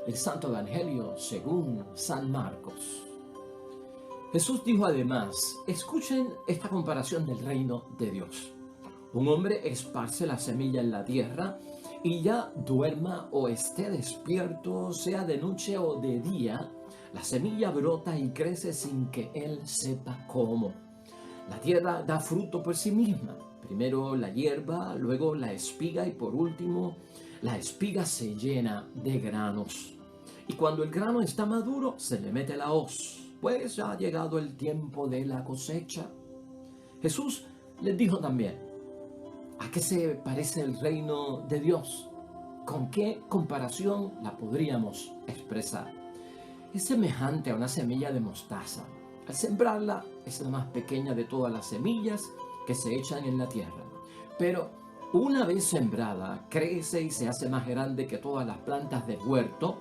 El Santo Evangelio según San Marcos. Jesús dijo además, escuchen esta comparación del reino de Dios. Un hombre esparce la semilla en la tierra y ya duerma o esté despierto, sea de noche o de día, la semilla brota y crece sin que él sepa cómo. La tierra da fruto por sí misma. Primero la hierba, luego la espiga y por último la espiga se llena de granos. Y cuando el grano está maduro se le mete la hoz, pues ya ha llegado el tiempo de la cosecha. Jesús les dijo también, ¿a qué se parece el reino de Dios? ¿Con qué comparación la podríamos expresar? Es semejante a una semilla de mostaza. Al sembrarla es la más pequeña de todas las semillas que se echan en la tierra. Pero una vez sembrada, crece y se hace más grande que todas las plantas del huerto,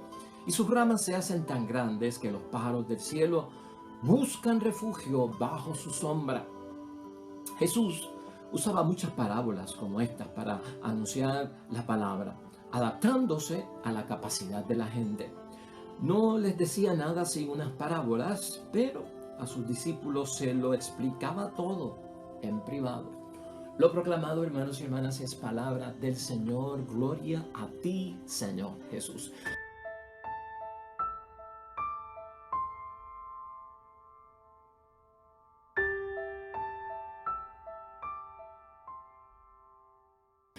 y sus ramas se hacen tan grandes que los pájaros del cielo buscan refugio bajo su sombra. Jesús usaba muchas parábolas como estas para anunciar la palabra, adaptándose a la capacidad de la gente. No les decía nada sin unas parábolas, pero a sus discípulos se lo explicaba todo en privado. Lo proclamado, hermanos y hermanas, es palabra del Señor. Gloria a ti, Señor Jesús.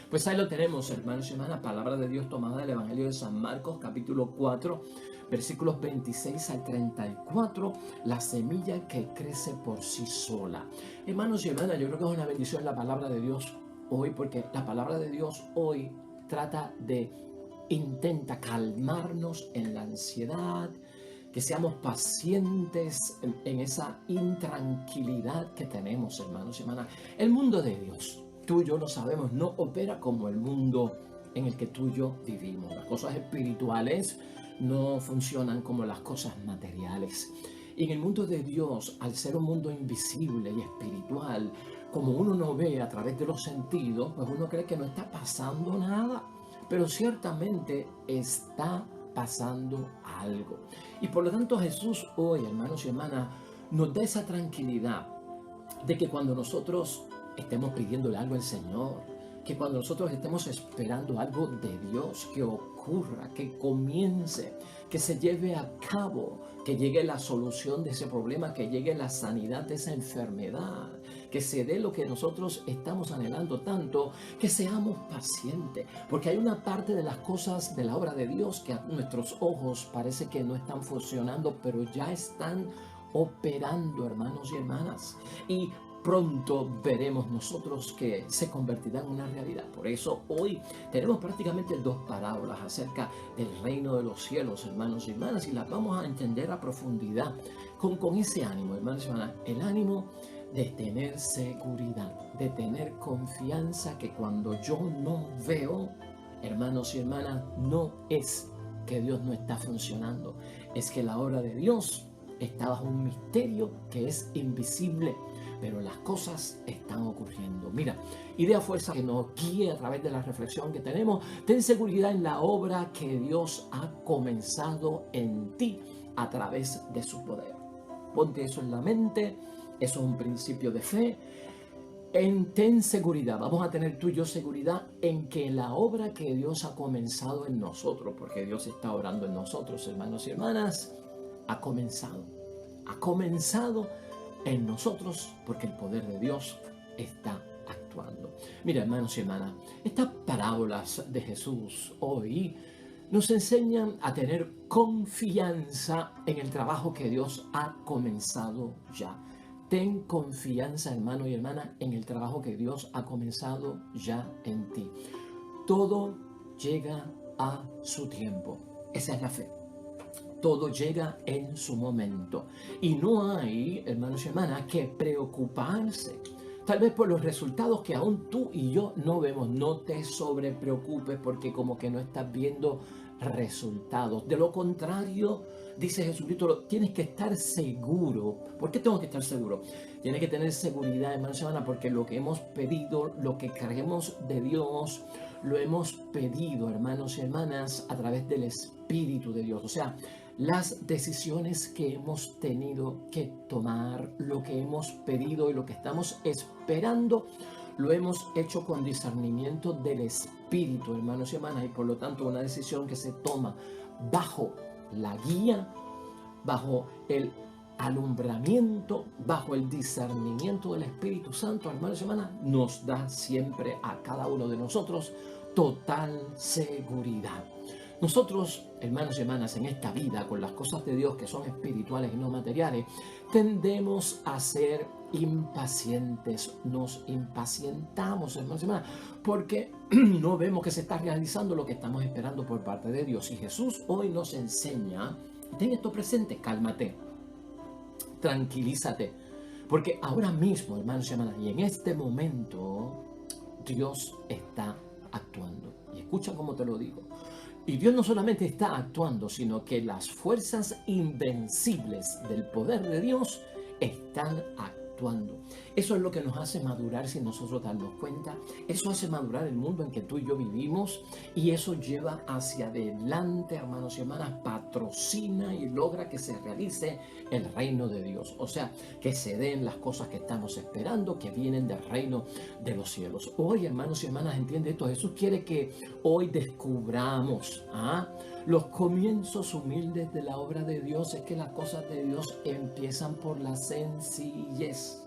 Pues ahí lo tenemos, hermanos y hermanas, palabra de Dios tomada del Evangelio de San Marcos, capítulo 4, versículos 26 al 34, la semilla que crece por sí sola. Hermanos y hermanas, yo creo que es una bendición la palabra de Dios hoy, porque la palabra de Dios hoy intenta calmarnos en la ansiedad, que seamos pacientes en esa intranquilidad que tenemos, hermanos y hermanas. El mundo de Dios, tú y yo lo sabemos, no opera como el mundo en el que tú y yo vivimos. Las cosas espirituales no funcionan como las cosas materiales. Y en el mundo de Dios, al ser un mundo invisible y espiritual, como uno no ve a través de los sentidos, pues uno cree que no está pasando nada. Pero ciertamente está pasando algo. Y por lo tanto Jesús hoy, hermanos y hermanas, nos da esa tranquilidad de que cuando nosotros estemos pidiéndole algo al Señor, que cuando nosotros estemos esperando algo de Dios, que ocurra, que comience, que se lleve a cabo, que llegue la solución de ese problema, que llegue la sanidad de esa enfermedad, que se dé lo que nosotros estamos anhelando tanto, que seamos pacientes, porque hay una parte de las cosas de la obra de Dios que a nuestros ojos parece que no están funcionando, pero ya están operando, hermanos y hermanas, y pronto veremos nosotros que se convertirá en una realidad. Por eso hoy tenemos prácticamente dos parábolas acerca del reino de los cielos, hermanos y hermanas, y las vamos a entender a profundidad con ese ánimo, hermanos y hermanas, el ánimo de tener seguridad, de tener confianza que cuando yo no veo, hermanos y hermanas, no es que Dios no está funcionando, es que la obra de Dios está bajo un misterio que es invisible, pero las cosas están ocurriendo. Mira, idea fuerza que nos guíe a través de la reflexión que tenemos. Ten seguridad en la obra que Dios ha comenzado en ti a través de su poder. Ponte eso en la mente, eso es un principio de fe. Ten seguridad, vamos a tener tú y yo seguridad en que la obra que Dios ha comenzado en nosotros, porque Dios está obrando en nosotros, hermanos y hermanas, ha comenzado en nosotros porque el poder de Dios está actuando. Mira, hermanos y hermanas, estas parábolas de Jesús hoy nos enseñan a tener confianza en el trabajo que Dios ha comenzado ya. Ten confianza, hermano y hermana, en el trabajo que Dios ha comenzado ya en ti. Todo llega a su tiempo. Esa es la fe. Todo llega en su momento. Y no hay, hermanos y hermanas, que preocuparse. Tal vez por los resultados que aún tú y yo no vemos. No te sobrepreocupes porque como que no estás viendo resultados. De lo contrario, dice Jesucristo, tienes que estar seguro. ¿Por qué tengo que estar seguro? Tienes que tener seguridad, hermanos y hermanas, porque lo que hemos pedido, lo que creemos de Dios, lo hemos pedido, hermanos y hermanas, a través del Espíritu de Dios. O sea, las decisiones que hemos tenido que tomar, lo que hemos pedido y lo que estamos esperando, lo hemos hecho con discernimiento del Espíritu, hermanos y hermanas, y por lo tanto una decisión que se toma bajo la guía, bajo el alumbramiento, bajo el discernimiento del Espíritu Santo, hermanos y hermanas, nos da siempre a cada uno de nosotros total seguridad. Nosotros, hermanos y hermanas, en esta vida, con las cosas de Dios que son espirituales y no materiales, tendemos a ser impacientes, nos impacientamos, hermanos y hermanas, porque no vemos que se está realizando lo que estamos esperando por parte de Dios. Y Jesús hoy nos enseña, ten esto presente, cálmate, tranquilízate, porque ahora mismo, hermanos y hermanas, y en este momento, Dios está actuando. Y escucha cómo te lo digo. Y Dios no solamente está actuando, sino que las fuerzas invencibles del poder de Dios están actuando. Eso es lo que nos hace madurar sin nosotros darnos cuenta. Eso hace madurar el mundo en que tú y yo vivimos. Y eso lleva hacia adelante, hermanos y hermanas, patrocina y logra que se realice el reino de Dios. O sea, que se den las cosas que estamos esperando, que vienen del reino de los cielos. Hoy, hermanos y hermanas, entiende esto. Jesús quiere que hoy descubramos los comienzos humildes de la obra de Dios. Es que las cosas de Dios empiezan por la sencillez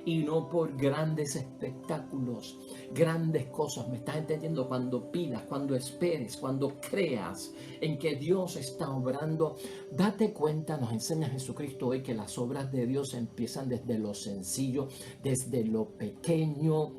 y no por grandes espectáculos, grandes cosas. ¿Me estás entendiendo? Cuando pidas, cuando esperes, cuando creas en que Dios está obrando, date cuenta, nos enseña Jesucristo hoy, que las obras de Dios empiezan desde lo sencillo, desde lo pequeño,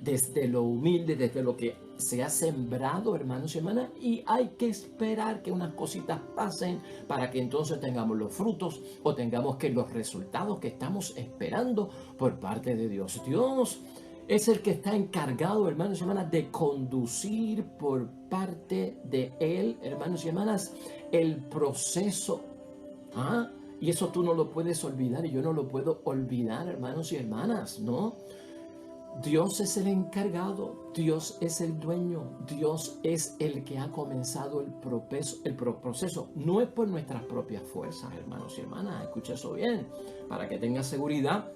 desde lo humilde, desde lo que se ha sembrado, hermanos y hermanas, y hay que esperar que unas cositas pasen para que entonces tengamos los frutos o tengamos que los resultados que estamos esperando por parte de Dios. Dios es el que está encargado, hermanos y hermanas, de conducir por parte de Él, hermanos y hermanas, el proceso. Y eso tú no lo puedes olvidar y yo no lo puedo olvidar, hermanos y hermanas, ¿no? Dios es el encargado, Dios es el dueño, Dios es el que ha comenzado el proceso. No es por nuestras propias fuerzas, hermanos y hermanas, escucha eso bien, para que tengas seguridad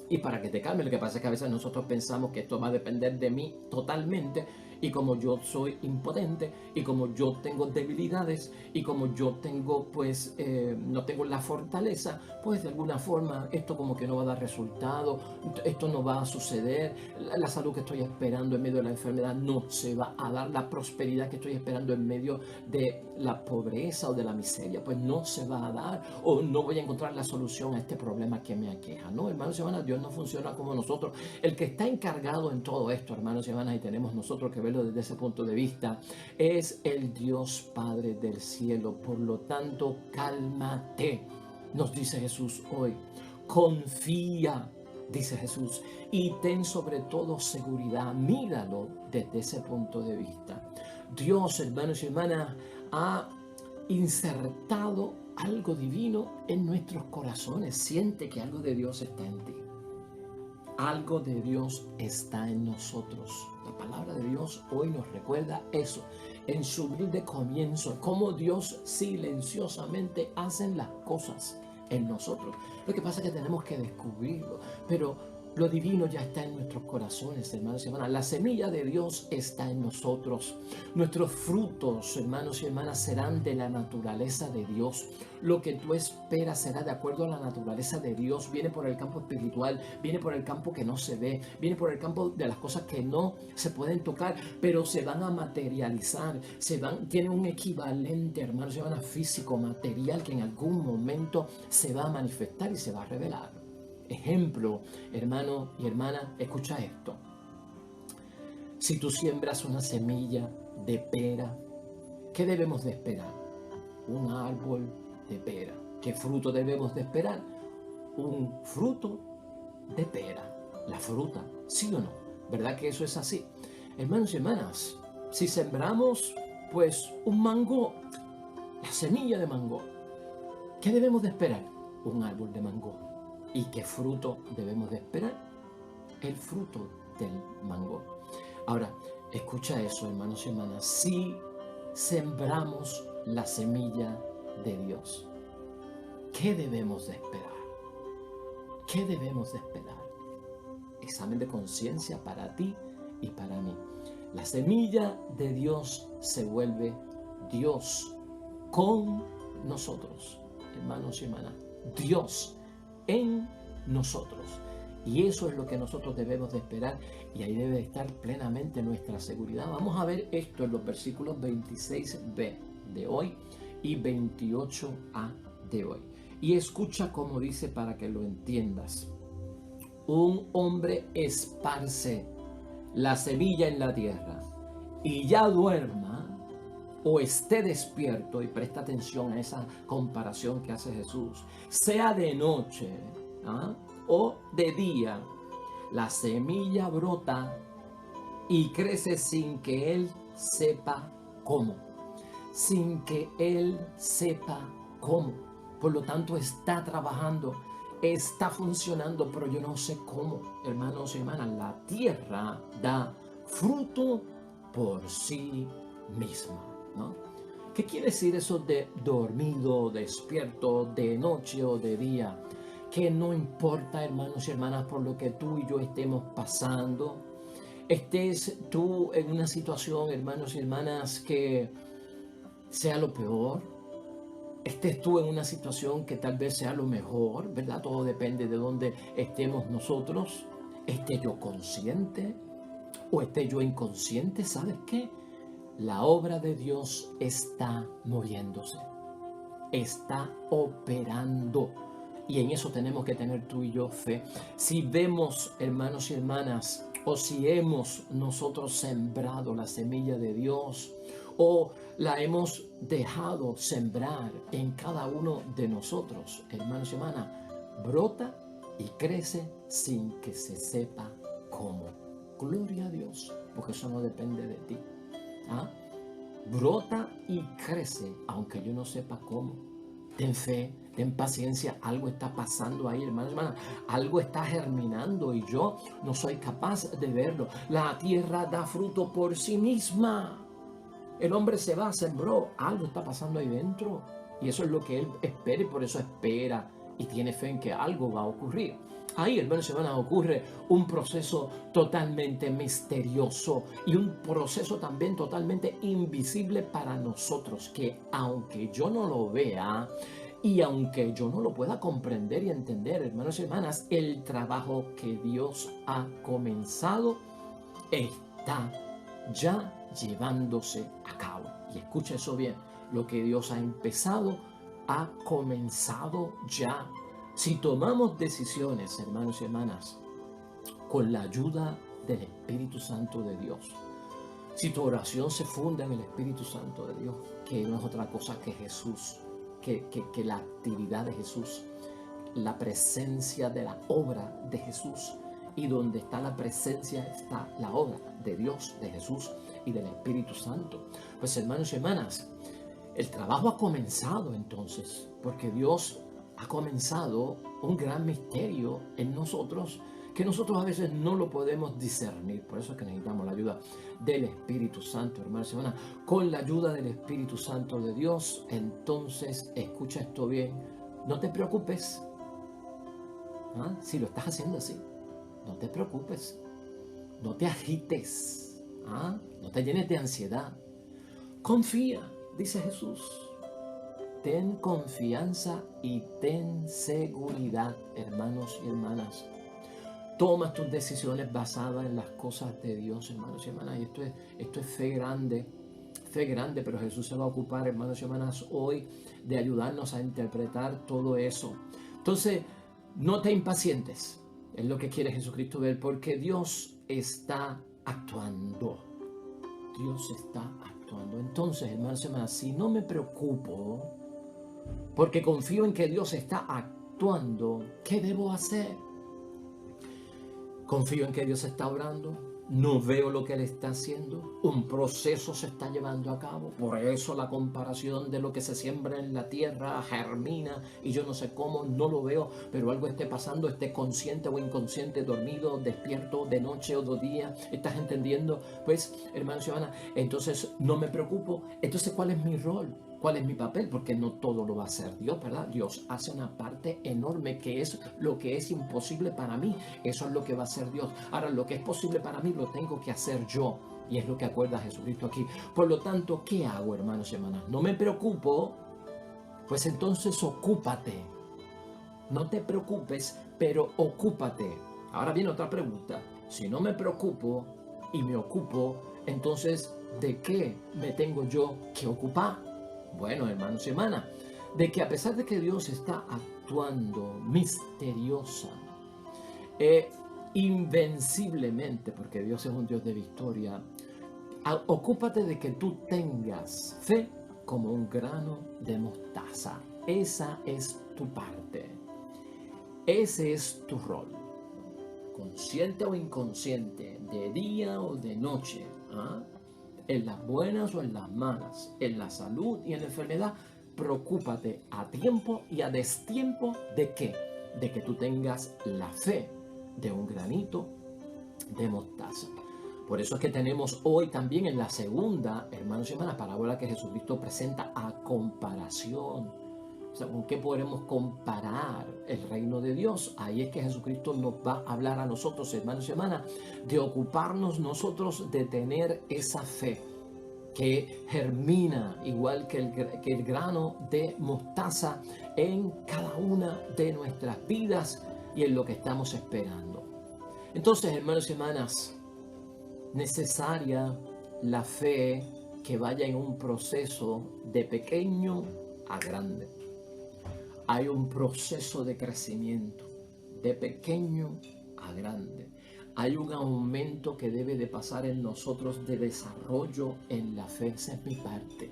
y para que te calme. Lo que pasa es que a veces nosotros pensamos que esto va a depender de mí totalmente, y como yo soy impotente y como yo tengo debilidades y como yo tengo no tengo la fortaleza, pues de alguna forma esto como que no va a dar resultado, esto no va a suceder, la salud que estoy esperando en medio de la enfermedad no se va a dar, la prosperidad que estoy esperando en medio de la pobreza o de la miseria pues no se va a dar, o no voy a encontrar la solución a este problema que me aqueja. No, hermanos y hermanas, Dios no funciona como nosotros. El que está encargado en todo esto, hermanos y hermanas, y tenemos nosotros que verlo desde ese punto de vista, es el Dios Padre del cielo. Por lo tanto, cálmate, nos dice Jesús hoy. Confía, dice Jesús, y ten sobre todo seguridad. Míralo desde ese punto de vista. Dios, hermanos y hermanas, ha insertado algo divino en nuestros corazones. Siente que algo de Dios está en ti. Algo de Dios está en nosotros. La palabra de Dios hoy nos recuerda eso. En su humilde comienzo, cómo Dios silenciosamente hace las cosas en nosotros. Lo que pasa es que tenemos que descubrirlo. Pero lo divino ya está en nuestros corazones, hermanos y hermanas. La semilla de Dios está en nosotros. Nuestros frutos, hermanos y hermanas, serán de la naturaleza de Dios. Lo que tú esperas será de acuerdo a la naturaleza de Dios. Viene por el campo espiritual, viene por el campo que no se ve, viene por el campo de las cosas que no se pueden tocar, pero se van a materializar, tienen un equivalente, hermanos y hermanas, físico, material, que en algún momento se va a manifestar y se va a revelar. Ejemplo, hermano y hermana, escucha esto. Si tú siembras una semilla de pera, ¿qué debemos de esperar? Un árbol de pera. ¿Qué fruto debemos de esperar? Un fruto de pera. La fruta, ¿sí o no? ¿Verdad que eso es así? Hermanos y hermanas, si sembramos pues un mango, la semilla de mango, ¿qué debemos de esperar? Un árbol de mango. ¿Y qué fruto debemos de esperar? El fruto del mango. Ahora, Escucha eso, hermanos y hermanas. Si sembramos la semilla de Dios, ¿qué debemos de esperar? ¿Qué debemos de esperar? Examen de conciencia para ti y para mí. La semilla de Dios se vuelve Dios con nosotros, hermanos y hermanas. Dios en nosotros. Y eso es lo que nosotros debemos de esperar, y ahí debe estar plenamente nuestra seguridad. Vamos a ver esto en los versículos 26b de hoy y 28a de hoy. Y escucha cómo dice para que lo entiendas. Un hombre esparce la semilla en la tierra y ya duerma o esté despierto, y presta atención a esa comparación que hace Jesús, sea de noche o de día, la semilla brota y crece sin que él sepa cómo. Sin que él sepa cómo. Por lo tanto, está trabajando, está funcionando, pero yo no sé cómo. Hermanos y hermanas, la tierra da fruto por sí misma, ¿no? ¿Qué quiere decir eso de dormido, despierto, de noche o de día? Que no importa, hermanos y hermanas, por lo que tú y yo estemos pasando, estés tú en una situación, hermanos y hermanas, que sea lo peor, estés tú en una situación que tal vez sea lo mejor, ¿verdad? Todo depende de dónde estemos nosotros. Esté yo consciente o esté yo inconsciente, ¿sabes qué? La obra de Dios está moviéndose, está operando. Y en eso tenemos que tener tú y yo fe. Si vemos, hermanos y hermanas, o si hemos nosotros sembrado la semilla de Dios, o la hemos dejado sembrar en cada uno de nosotros, hermanos y hermanas, brota y crece sin que se sepa cómo. Gloria a Dios, porque eso no depende de ti. Brota y crece, aunque yo no sepa cómo. Ten fe, ten paciencia, algo está pasando ahí, hermanos y hermanas. Algo está germinando y yo no soy capaz de verlo. La tierra da fruto por sí misma. El hombre se va, sembró, algo está pasando ahí dentro. Y eso es lo que él espera, y por eso espera y tiene fe en que algo va a ocurrir. Ahí, hermanos y hermanas, ocurre un proceso totalmente misterioso y un proceso también totalmente invisible para nosotros, que aunque yo no lo vea y aunque yo no lo pueda comprender y entender, hermanos y hermanas, el trabajo que Dios ha comenzado está ya llevándose a cabo. Y escucha eso bien, lo que Dios ha empezado ha comenzado ya. Si tomamos decisiones, hermanos y hermanas, con la ayuda del Espíritu Santo de Dios, si tu oración se funda en el Espíritu Santo de Dios, que no es otra cosa que Jesús, que la actividad de Jesús, la presencia de la obra de Jesús, y donde está la presencia está la obra de Dios, de Jesús y del Espíritu Santo. Pues, hermanos y hermanas, el trabajo ha comenzado entonces, porque Dios ha comenzado un gran misterio en nosotros que nosotros a veces no lo podemos discernir. Por eso es que necesitamos la ayuda del Espíritu Santo, hermanos y hermanas. Con la ayuda del Espíritu Santo de Dios, entonces, escucha esto bien, no te preocupes. Si lo estás haciendo así, no te preocupes, no te agites, no te llenes de ansiedad. Confía, dice Jesús. Ten confianza y ten seguridad, hermanos y hermanas. Toma tus decisiones basadas en las cosas de Dios, hermanos y hermanas. Y esto es fe grande, pero Jesús se va a ocupar, hermanos y hermanas, hoy de ayudarnos a interpretar todo eso. Entonces, no te impacientes, es lo que quiere Jesucristo ver, porque Dios está actuando. Dios está actuando. Entonces, hermanos y hermanas, si no me preocupo, porque confío en que Dios está actuando, ¿qué debo hacer? Confío en que Dios está obrando, no veo lo que Él está haciendo, un proceso se está llevando a cabo, por eso la comparación de lo que se siembra en la tierra germina y yo no sé cómo, no lo veo, pero algo esté pasando, esté consciente o inconsciente, dormido, despierto, de noche o de día, ¿estás entendiendo? Pues, hermanos y hermanas, entonces no me preocupo. Entonces, ¿cuál es mi rol? ¿Cuál es mi papel? Porque no todo lo va a hacer Dios, ¿verdad? Dios hace una parte enorme que es lo que es imposible para mí. Eso es lo que va a hacer Dios. Ahora, lo que es posible para mí lo tengo que hacer yo. Y es lo que acuerda Jesucristo aquí. Por lo tanto, ¿qué hago, hermanos y hermanas? No me preocupo, pues entonces ocúpate. No te preocupes, pero ocúpate. Ahora viene otra pregunta. Si no me preocupo y me ocupo, entonces, ¿de qué me tengo yo que ocupar? Bueno, hermanos y hermanas, de que a pesar de que Dios está actuando misteriosa, invenciblemente, porque Dios es un Dios de victoria, ocúpate de que tú tengas fe como un grano de mostaza. Esa es tu parte. Ese es tu rol. Consciente o inconsciente, de día o de noche, ¿ah? En las buenas o en las malas, en la salud y en la enfermedad, preocúpate a tiempo y a destiempo de qué? De que tú tengas la fe de un granito de mostaza. Por eso es que tenemos hoy también en la segunda, hermanos y hermanas, parábola que Jesucristo presenta a comparación. O sea, ¿con qué podremos comparar el reino de Dios? Ahí es que Jesucristo nos va a hablar a nosotros, hermanos y hermanas, de ocuparnos nosotros de tener esa fe que germina igual que el grano de mostaza en cada una de nuestras vidas y en lo que estamos esperando. Entonces, hermanos y hermanas, necesaria la fe que vaya en un proceso de pequeño a grande. Hay un proceso de crecimiento, de pequeño a grande. Hay un aumento que debe de pasar en nosotros de desarrollo en la fe. Esa es mi parte.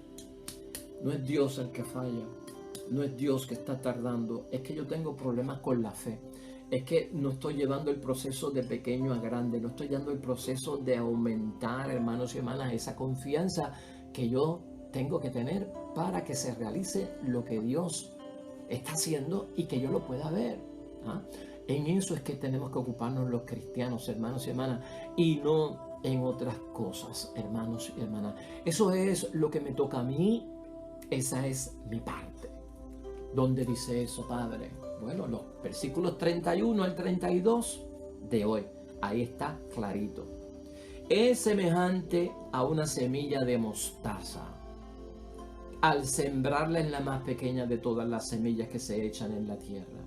No es Dios el que falla, no es Dios que está tardando, es que yo tengo problemas con la fe. Es que no estoy llevando el proceso de pequeño a grande, no estoy llevando el proceso de aumentar, hermanos y hermanas, esa confianza que yo tengo que tener para que se realice lo que Dios está haciendo y que yo lo pueda ver. ¿Ah? En eso es que tenemos que ocuparnos los cristianos, hermanos y hermanas, y no en otras cosas, hermanos y hermanas. Eso es lo que me toca a mí, esa es mi parte. ¿Dónde dice eso, Padre? Bueno, los versículos 31 al 32 de hoy, ahí está clarito. Es semejante a una semilla de mostaza. Al sembrarla en la más pequeña de todas las semillas que se echan en la tierra.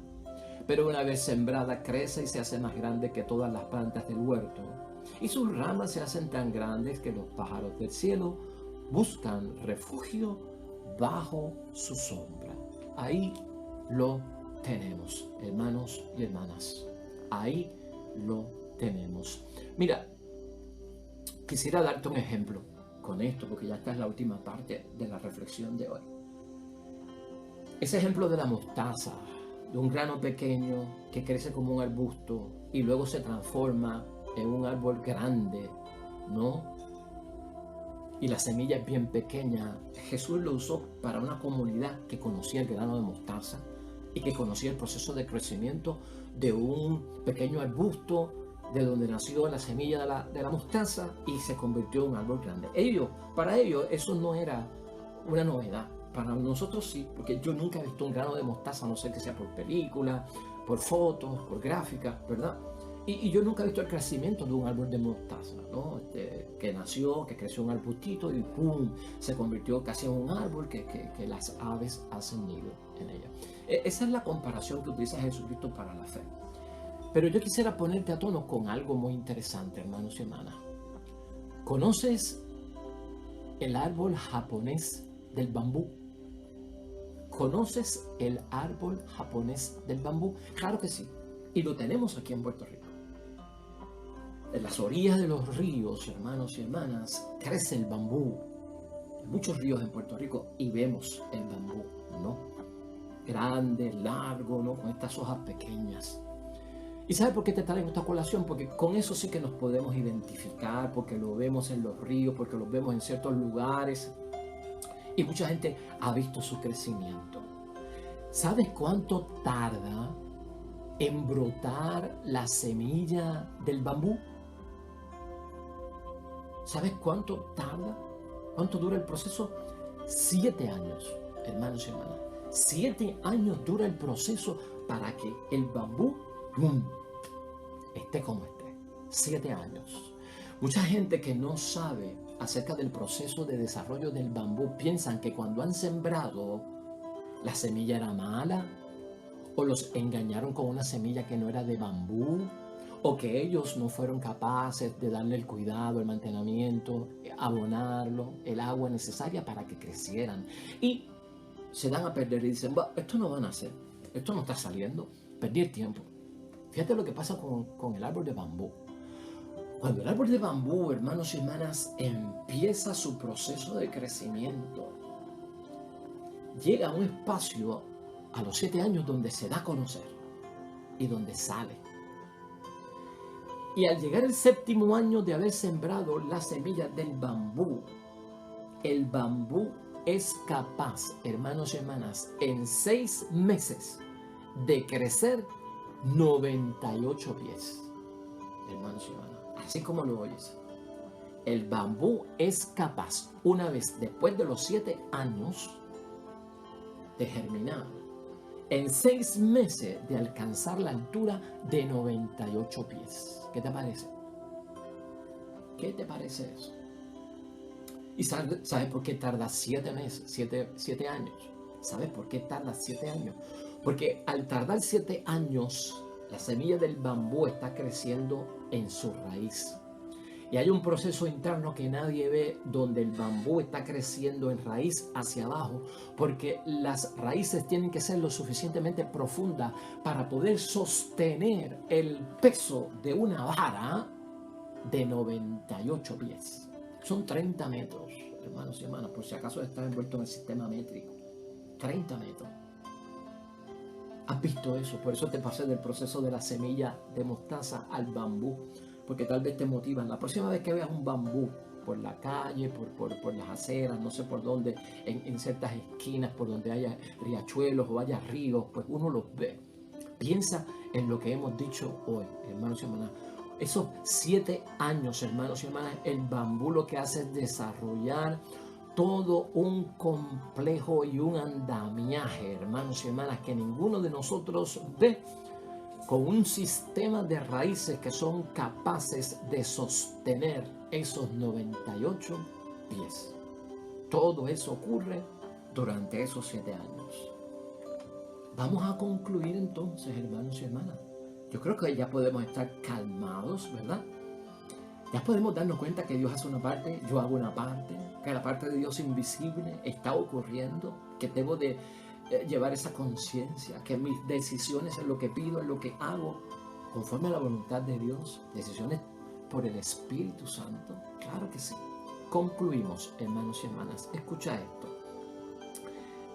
Pero una vez sembrada crece y se hace más grande que todas las plantas del huerto. Y sus ramas se hacen tan grandes que los pájaros del cielo buscan refugio bajo su sombra. Ahí lo tenemos, hermanos y hermanas. Ahí lo tenemos. Mira, quisiera darte un ejemplo con esto, porque ya esta es la última parte de la reflexión de hoy. Ese ejemplo de la mostaza, de un grano pequeño que crece como un arbusto y luego se transforma en un árbol grande, ¿no? Y la semilla es bien pequeña. Jesús lo usó para una comunidad que conocía el grano de mostaza y que conocía el proceso de crecimiento de un pequeño arbusto, de donde nació la semilla de la mostaza y se convirtió en un árbol grande. Para ellos eso no era una novedad. Para nosotros sí, porque yo nunca he visto un grano de mostaza, a no ser que sea por película, por fotos, por gráficas, ¿verdad? Y yo nunca he visto el crecimiento de un árbol de mostaza, ¿no? Que nació, que creció un arbustito y ¡pum! Se convirtió casi en un árbol que las aves hacen nido en ella. Esa es la comparación que utiliza Jesucristo para la fe. Pero yo quisiera ponerte a tono con algo muy interesante, hermanos y hermanas. ¿Conoces el árbol japonés del bambú? ¿Conoces el árbol japonés del bambú? Claro que sí. Y lo tenemos aquí en Puerto Rico. En las orillas de los ríos, hermanos y hermanas, crece el bambú. En muchos ríos en Puerto Rico y vemos el bambú, ¿no? Grande, largo, ¿no? Con estas hojas pequeñas. ¿Y sabe por qué te traigo esta colación? Porque con eso sí que nos podemos identificar, porque lo vemos en los ríos, porque lo vemos en ciertos lugares. Y mucha gente ha visto su crecimiento. ¿Sabes cuánto tarda en brotar la semilla del bambú? ¿Sabes cuánto tarda? ¿Cuánto dura el proceso? 7 años, hermanos y hermanas. 7 años dura el proceso para que el bambú ¡pum!, esté como esté. 7 años. Mucha gente que no sabe acerca del proceso de desarrollo del bambú piensan que cuando han sembrado la semilla era mala, o los engañaron con una semilla que no era de bambú, o que ellos no fueron capaces de darle el cuidado, el mantenimiento, abonarlo, el agua necesaria para que crecieran. Y se dan a perder y dicen, esto no van a hacer, esto no está saliendo, perdí el tiempo. Fíjate lo que pasa con el árbol de bambú. Cuando el árbol de bambú, hermanos y hermanas, empieza su proceso de crecimiento, llega a un espacio a los 7 años donde se da a conocer y donde sale. Y al llegar el 7º año de haber sembrado la semilla del bambú, el bambú es capaz, hermanos y hermanas, en 6 meses de crecer 98 pies. Hermanos y hermanas, así como lo oyes, el bambú es capaz, una vez después de los 7 años, de germinar, en 6 meses de alcanzar la altura de 98 pies. ¿Qué te parece? ¿Qué te parece eso? ¿Y sabes por qué tarda 7 meses, 7 años? ¿Sabes por qué tarda 7 años? Porque al tardar 7 años, la semilla del bambú está creciendo en su raíz. Y hay un proceso interno que nadie ve donde el bambú está creciendo en raíz hacia abajo, porque las raíces tienen que ser lo suficientemente profundas para poder sostener el peso de una vara de 98 pies. Son 30 metros, hermanos y hermanas, por si acaso estás envuelto en el sistema métrico. 30 metros. ¿Has visto eso? Por eso te pasé del proceso de la semilla de mostaza al bambú, porque tal vez te motivan. La próxima vez que veas un bambú por la calle, por las aceras, no sé por dónde, en ciertas esquinas, por donde haya riachuelos o haya ríos, pues uno los ve. Piensa en lo que hemos dicho hoy, hermanos y hermanas. Esos 7 años, hermanos y hermanas, el bambú lo que hace es desarrollar todo un complejo y un andamiaje, hermanos y hermanas, que ninguno de nosotros ve, con un sistema de raíces que son capaces de sostener esos 98 pies. Todo eso ocurre durante esos 7 años. Vamos a concluir entonces, hermanos y hermanas. Yo creo que ya podemos estar calmados, ¿verdad? Ya podemos darnos cuenta que Dios hace una parte, yo hago una parte, que la parte de Dios invisible está ocurriendo, que debo de llevar esa conciencia, que mis decisiones en lo que pido, en lo que hago, conforme a la voluntad de Dios, decisiones por el Espíritu Santo. Claro que sí. Concluimos, hermanos y hermanas. Escucha esto.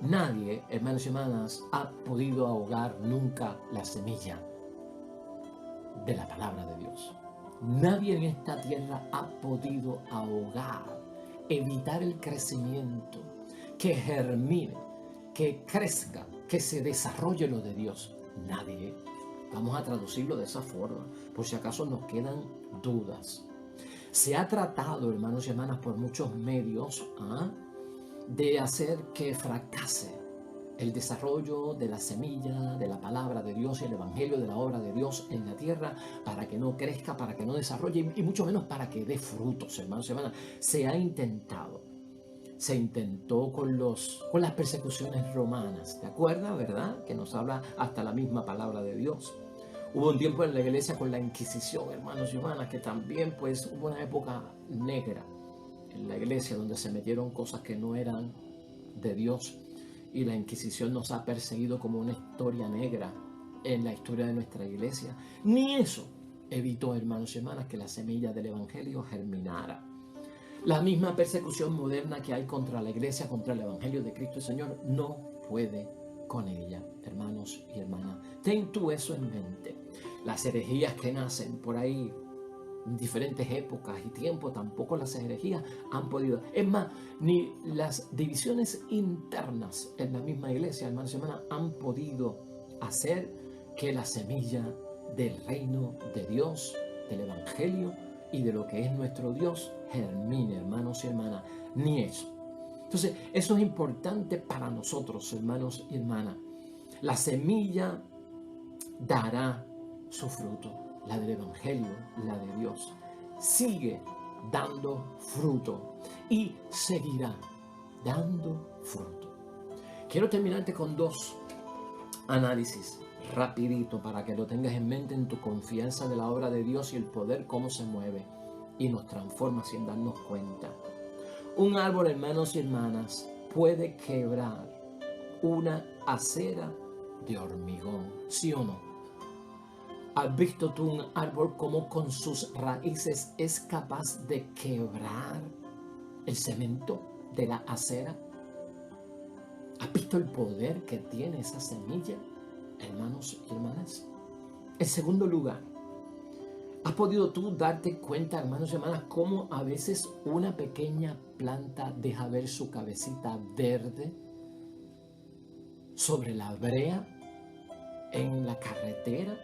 Nadie, hermanos y hermanas, ha podido ahogar nunca la semilla de la palabra de Dios. Nadie en esta tierra ha podido ahogar, evitar el crecimiento, que germine, que crezca, que se desarrolle lo de Dios. Nadie. Vamos a traducirlo de esa forma, por si acaso nos quedan dudas. Se ha tratado, hermanos y hermanas, por muchos medios de hacer que fracase el desarrollo de la semilla, de la palabra de Dios y el evangelio de la obra de Dios en la tierra, para que no crezca, para que no desarrolle y mucho menos para que dé frutos, hermanos y hermanas. Se ha intentado. Se intentó con las persecuciones romanas, ¿te acuerdas, verdad? Que nos habla hasta la misma palabra de Dios. Hubo un tiempo en la iglesia con la Inquisición, hermanos y hermanas, que también pues hubo una época negra en la iglesia donde se metieron cosas que no eran de Dios. Y la Inquisición nos ha perseguido como una historia negra en la historia de nuestra iglesia. Ni eso evitó, hermanos y hermanas, que la semilla del evangelio germinara. La misma persecución moderna que hay contra la iglesia, contra el evangelio de Cristo el Señor, no puede con ella, hermanos y hermanas. Ten tú eso en mente. Las herejías que nacen por ahí en diferentes épocas y tiempos, tampoco las herejías han podido. Es más, ni las divisiones internas en la misma iglesia, hermanos y hermanas, han podido hacer que la semilla del reino de Dios, del evangelio y de lo que es nuestro Dios germine, hermanos y hermanas, ni eso. Entonces, eso es importante para nosotros, hermanos y hermanas. La semilla dará su fruto, la del evangelio, la de Dios. Sigue dando fruto y seguirá dando fruto. Quiero terminarte con dos análisis rapidito para que lo tengas en mente en tu confianza de la obra de Dios y el poder, cómo se mueve y nos transforma sin darnos cuenta. Un árbol, hermanos y hermanas, puede quebrar una acera de hormigón, ¿sí o no? ¿Has visto tú un árbol como con sus raíces es capaz de quebrar el cemento de la acera? ¿Has visto el poder que tiene esa semilla, hermanos y hermanas? En segundo lugar, ¿has podido tú darte cuenta, hermanos y hermanas, cómo a veces una pequeña planta deja ver su cabecita verde sobre la brea en la carretera?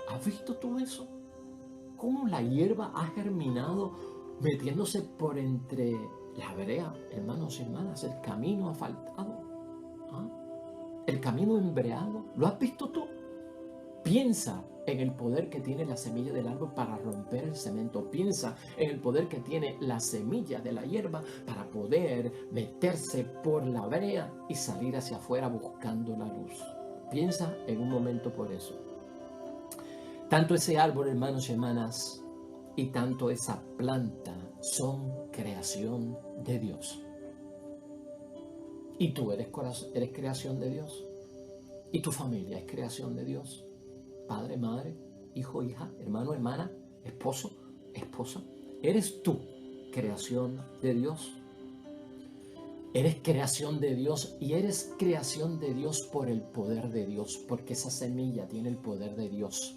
¿Has visto tú eso? ¿Cómo la hierba ha germinado metiéndose por entre la brea, hermanos y hermanas? El camino asfaltado, ¿ah? El camino embreado. ¿Lo has visto tú? Piensa en el poder que tiene la semilla del árbol para romper el cemento. Piensa en el poder que tiene la semilla de la hierba para poder meterse por la brea y salir hacia afuera buscando la luz. Piensa en un momento por eso. Tanto ese árbol, hermanos y hermanas, y tanto esa planta son creación de Dios. Y tú eres creación de Dios. Y tu familia es creación de Dios. Padre, madre, hijo, hija, hermano, hermana, esposo, esposa. Eres tú creación de Dios. Eres creación de Dios y eres creación de Dios por el poder de Dios, porque esa semilla tiene el poder de Dios.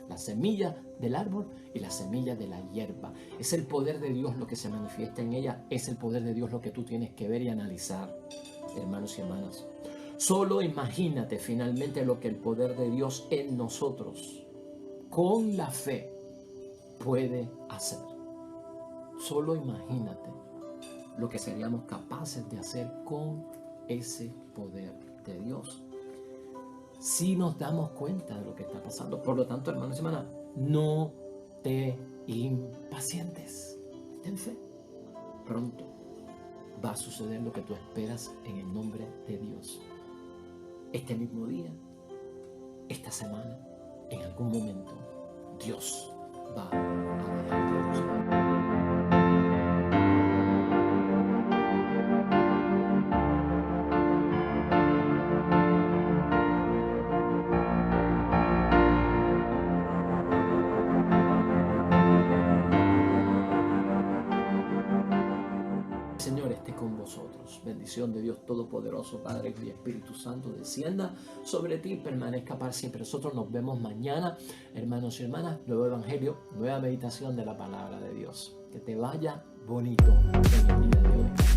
La semilla del árbol y la semilla de la hierba. Es el poder de Dios lo que se manifiesta en ella. Es el poder de Dios lo que tú tienes que ver y analizar, hermanos y hermanas. Solo imagínate finalmente lo que el poder de Dios en nosotros, con la fe, puede hacer. Solo imagínate lo que seríamos capaces de hacer con ese poder de Dios, si nos damos cuenta de lo que está pasando. Por lo tanto, hermanos y hermanas, no te impacientes. Ten fe. Pronto va a suceder lo que tú esperas en el nombre de Dios. Este mismo día, esta semana, en algún momento, Dios va a dejar de usar. Señor esté con vosotros. Bendición de Dios Todopoderoso, Padre, Hijo y Espíritu Santo, descienda sobre ti y permanezca para siempre. Nosotros nos vemos mañana, hermanos y hermanas. Nuevo Evangelio, nueva meditación de la palabra de Dios. Que te vaya bonito en el día de hoy.